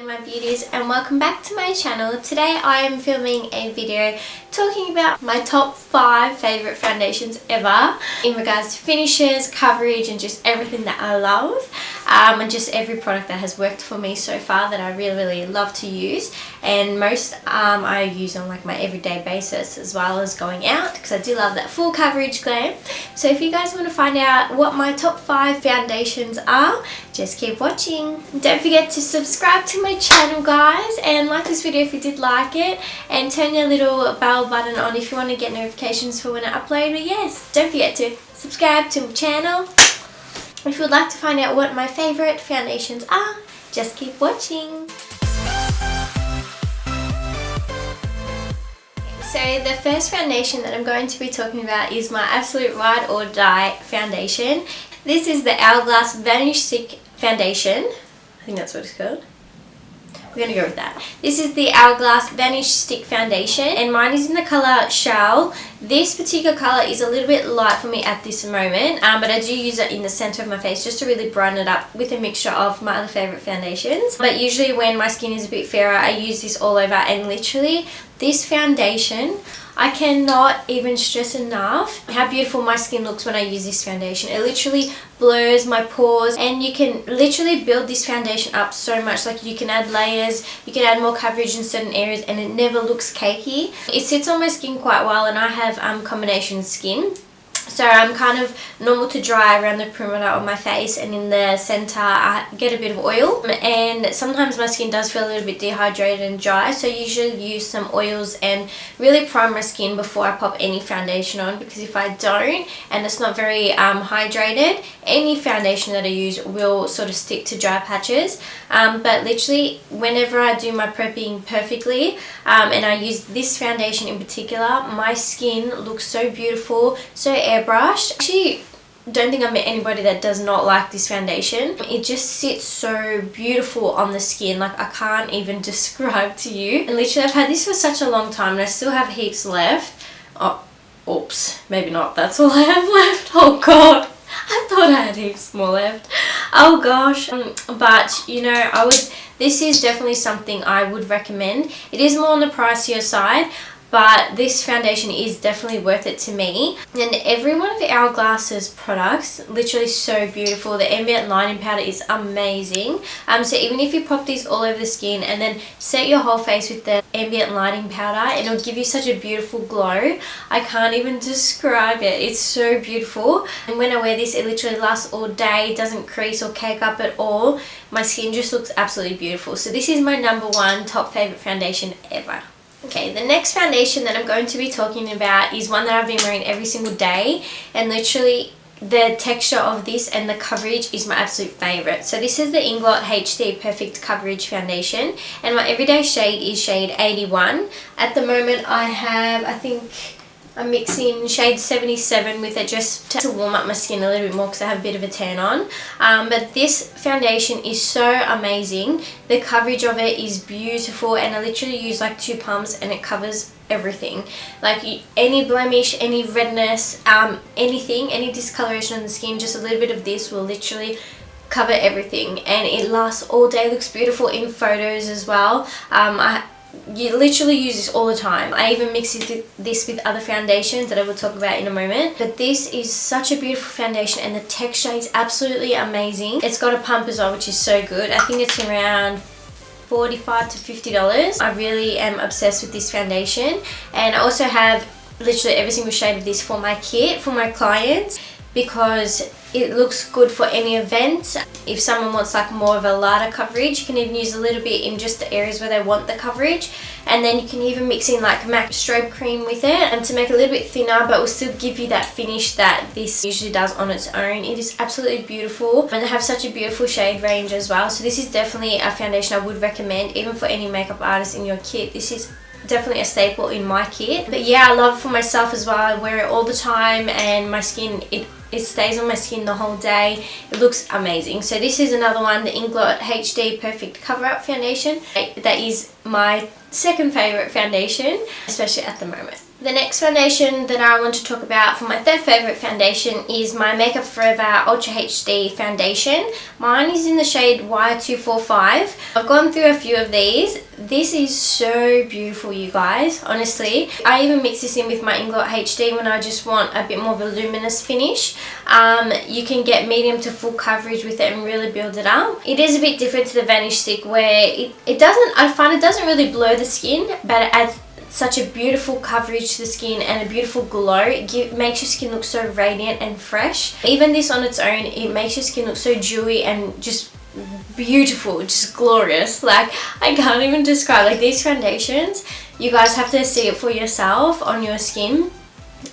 My Beauties, and welcome back to my channel. Today I am filming a video talking about my top 5 favourite foundations ever in regards to finishes, coverage and just everything that I love, and just every product that has worked for me so far that I really love to use. And most I use on like my everyday basis as well as going out, because I do love that full coverage glam. So if you guys want to find out what my top 5 foundations are, just keep watching. Don't forget to subscribe to my channel, guys, and like this video if you did like it, and turn your little bell button on if you want to get notifications for when I upload. But yes, don't forget to subscribe to my channel. If you would like to find out what my favourite foundations are, just keep watching. So the first foundation that I'm going to be talking about is my absolute ride or die foundation. This is the Hourglass Vanish Stick Foundation. I think that's what it's called. We're going to go with that. This is the Hourglass Vanish Stick Foundation, and mine is in the colour Shell. This particular colour is a little bit light for me at this moment, but I do use it in the centre of my face just to really brighten it up with a mixture of my other favourite foundations. But usually when my skin is a bit fairer, I use this all over, and literally this foundation, I cannot even stress enough how beautiful my skin looks when I use this foundation. It literally blurs my pores, and you can literally build this foundation up so much. Like, you can add layers, you can add more coverage in certain areas, and it never looks cakey. It sits on my skin quite well, and I have combination skin. So I'm kind of normal to dry around the perimeter of my face, and in the centre I get a bit of oil, and sometimes my skin does feel a little bit dehydrated and dry, so I usually use some oils and really prime my skin before I pop any foundation on, because if I don't and it's not very hydrated, any foundation that I use will sort of stick to dry patches. But literally whenever I do my prepping perfectly, and I use this foundation in particular, my skin looks so beautiful, so airbrushed. Actually, don't think I met anybody that does not like this foundation. It just sits so beautiful on the skin, like I can't even describe to you. And literally I've had this for such a long time, and I still have heaps left. Oh, oops, maybe not, that's all I have left. Oh god, I thought I had heaps more left. Oh gosh. But you know, this is definitely something I would recommend. It is more on the pricier side, but this foundation is definitely worth it to me. And every one of the Hourglass's products, literally so beautiful. The Ambient lining powder is amazing. So even if you pop these all over the skin and then set your whole face with the Ambient lining powder, it'll give you such a beautiful glow. I can't even describe it. It's so beautiful. And when I wear this, it literally lasts all day. It doesn't crease or cake up at all. My skin just looks absolutely beautiful. So this is my #1 top favourite foundation ever. Okay, the next foundation that I'm going to be talking about is one that I've been wearing every single day, and literally the texture of this and the coverage is my absolute favourite. So this is the Inglot HD Perfect Coverage Foundation, and my everyday shade is shade 81. At the moment I have, I think I'm mixing shade 77 with it just to warm up my skin a little bit more, because I have a bit of a tan on. But this foundation is so amazing. The coverage of it is beautiful, and I literally use like 2 pumps and it covers everything. Like any blemish, any redness, anything, any discoloration on the skin, just a little bit of this will literally cover everything, and it lasts all day. Looks beautiful in photos as well. You literally use this all the time. I even mix this with other foundations that I will talk about in a moment. But this is such a beautiful foundation, and the texture is absolutely amazing. It's got a pump as well, which is so good. I think it's around $45 to $50. I really am obsessed with this foundation, and I also have literally every single shade of this for my kit, for my clients, because it looks good for any event. If someone wants like more of a lighter coverage, you can even use a little bit in just the areas where they want the coverage, and then you can even mix in like MAC strobe cream with it, and to make it a little bit thinner but will still give you that finish that this usually does on its own. It is absolutely beautiful, and they have such a beautiful shade range as well. So this is definitely a foundation I would recommend even for any makeup artist in your kit. This is definitely a staple in my kit. But yeah, I love it for myself as well. I wear it all the time, and my skin, it stays on my skin the whole day. It looks amazing. So this is another one, the Inglot HD Perfect Cover-Up Foundation. That is my second favourite foundation, especially at the moment. The next foundation that I want to talk about for my third favourite foundation is my Makeup Forever Ultra HD foundation. Mine is in the shade Y245. I've gone through a few of these. This is so beautiful, you guys, honestly. I even mix this in with my Inglot HD when I just want a bit more of a luminous finish. You can get medium to full coverage with it and really build it up. It is a bit different to the Vanish stick where I find it doesn't really blur the skin, but it adds such a beautiful coverage to the skin and a beautiful glow. It makes your skin look so radiant and fresh. Even this on its own, it makes your skin look so dewy and just beautiful, just glorious. Like, I can't even describe, like, these foundations, you guys have to see it for yourself on your skin.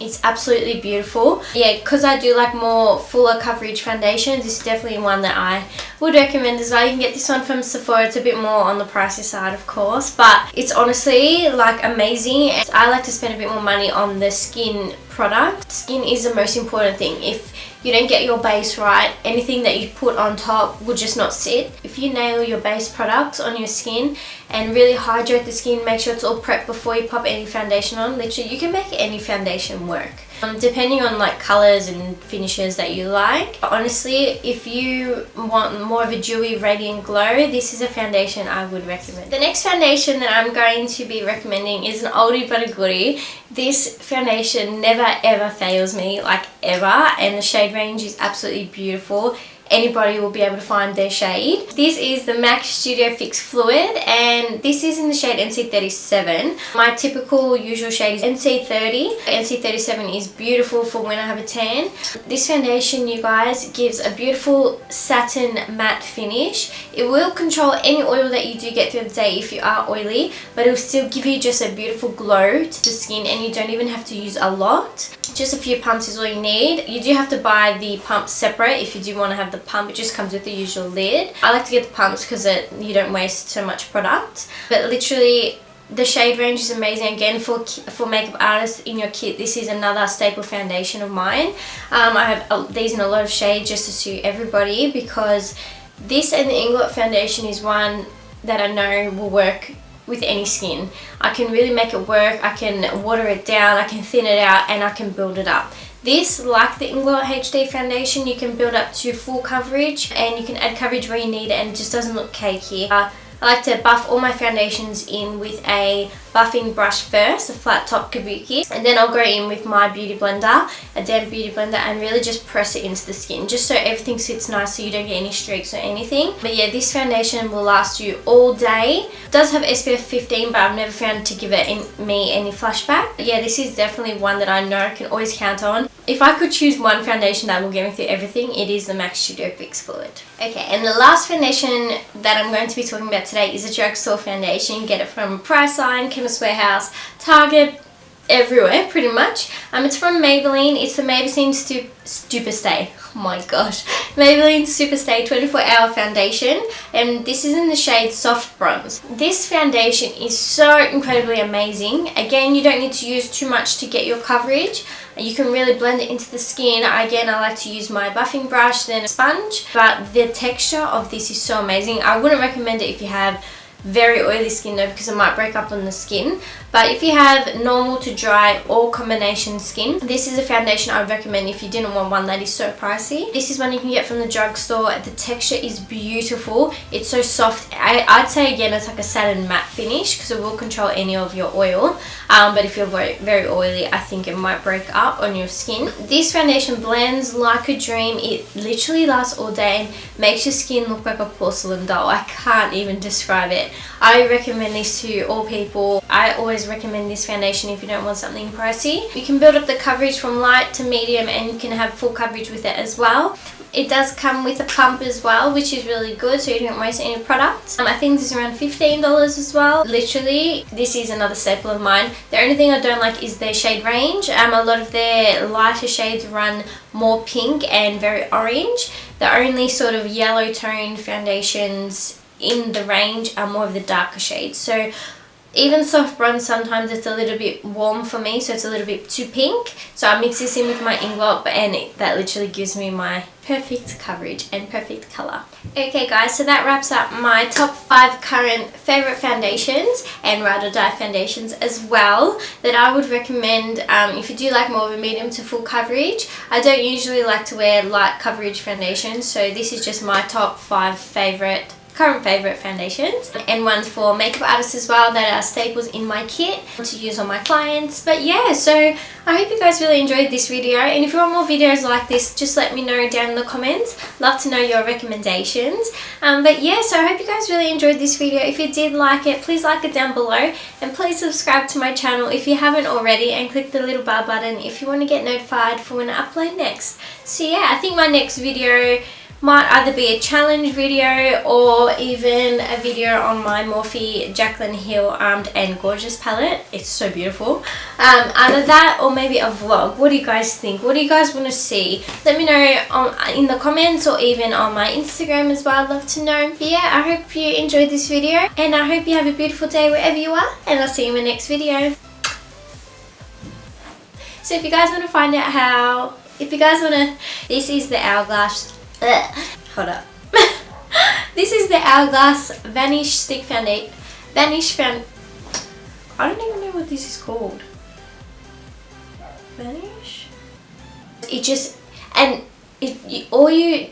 It's absolutely beautiful. Yeah, because I do like more fuller coverage foundations, this is definitely one that I would recommend as well. You can get this one from Sephora. It's a bit more on the pricey side, of course, but it's honestly like amazing. I like to spend a bit more money on the skin product. Skin is the most important thing. If you don't get your base right, anything that you put on top will just not sit. If you nail your base products on your skin and really hydrate the skin, make sure it's all prepped before you pop any foundation on, literally you can make any foundation work. Depending on like colours and finishes that you like. But honestly, if you want more of a dewy, radiant glow, this is a foundation I would recommend. The next foundation that I'm going to be recommending is an oldie but a goodie. This foundation never ever fails me, like ever, and the shade range is absolutely beautiful. Anybody will be able to find their shade. This is the MAC Studio Fix Fluid, and this is in the shade NC37. My typical usual shade is NC30. NC37 is beautiful for when I have a tan. This foundation, you guys, gives a beautiful satin matte finish. It will control any oil that you do get through the day if you are oily, but it will still give you just a beautiful glow to the skin, and you don't even have to use a lot. Just a few pumps is all you need. You do have to buy the pumps separate if you do want to have the pump. It just comes with the usual lid. I like to get the pumps because you don't waste so much product. But literally, the shade range is amazing. Again, for makeup artists in your kit, this is another staple foundation of mine. I have these in a lot of shades just to suit everybody, because this and the Inglot foundation is one that I know will work with any skin. I can really make it work. I can water it down, I can thin it out, and I can build it up. This, like the Inglot HD foundation, you can build up to full coverage, and you can add coverage where you need it, and it just doesn't look cakey. I like to buff all my foundations in with a buffing brush first, a flat top kabuki, and then I'll go in with my beauty blender, a damp beauty blender, and really just press it into the skin, just so everything sits nice so you don't get any streaks or anything. But yeah, this foundation will last you all day. It does have SPF 15, but I've never found to give it me any flashback. But yeah, this is definitely one that I know I can always count on. If I could choose one foundation that will get me through everything, it is the MAC Studio Fix Fluid. Okay, and the last foundation that I'm going to be talking about today is a drugstore foundation. You can get it from Priceline, Chemist Warehouse, Target, everywhere pretty much. It's from Maybelline. It's the Maybelline Superstay. Oh my gosh. Maybelline Superstay 24-hour foundation, and this is in the shade Soft Bronze. This foundation is so incredibly amazing. Again, you don't need to use too much to get your coverage. You can really blend it into the skin. Again, I like to use my buffing brush, then a sponge, but the texture of this is so amazing. I wouldn't recommend it if you have very oily skin though, because it might break up on the skin. But if you have normal to dry or combination skin, this is a foundation I would recommend if you didn't want one that is so pricey. This is one you can get from the drugstore. The texture is beautiful. It's so soft. I'd say again it's like a satin matte finish because it will control any of your oil. But if you're very oily, I think it might break up on your skin. This foundation blends like a dream. It literally lasts all day and makes your skin look like a porcelain doll. I can't even describe it. I recommend this to all people. I always recommend this foundation if you don't want something pricey. You can build up the coverage from light to medium, and you can have full coverage with it as well. It does come with a pump as well, which is really good, so you don't waste any products. I think this is around $15 as well. Literally, this is another staple of mine. The only thing I don't like is their shade range. A lot of their lighter shades run more pink and very orange. The only sort of yellow toned foundations in the range are more of the darker shades. So even soft bronze, sometimes it's a little bit warm for me, so it's a little bit too pink. So I mix this in with my Inglot, and that literally gives me my perfect coverage and perfect colour. Okay guys, so that wraps up my top 5 current favourite foundations and ride or die foundations as well that I would recommend if you do like more of a medium to full coverage. I don't usually like to wear light coverage foundations, so this is just my top 5 current favourite foundations, and ones for makeup artists as well that are staples in my kit to use on my clients. But yeah, so I hope you guys really enjoyed this video, and if you want more videos like this, just let me know down in the comments. Love to know your recommendations. But yeah, so I hope you guys really enjoyed this video. If you did like it, please like it down below, and please subscribe to my channel if you haven't already, and click the little bell button if you want to get notified for when I upload next. So yeah, I think my next video might either be a challenge video or even a video on my MORPHE JACLYN Heal Armed and Gorgeous palette. It's so beautiful. Either that or maybe a vlog. What do you guys think? What do you guys want to see? Let me know in the comments or even on my Instagram as well. I'd love to know. But yeah, I hope you enjoyed this video, and I hope you have a beautiful day wherever you are, and I'll see you in my next video. So if you guys want to find out how, this is the Hourglass. Hold up. This is the Hourglass Vanish Stick Foundation. I don't even know what this is called. Vanish? It just, and all you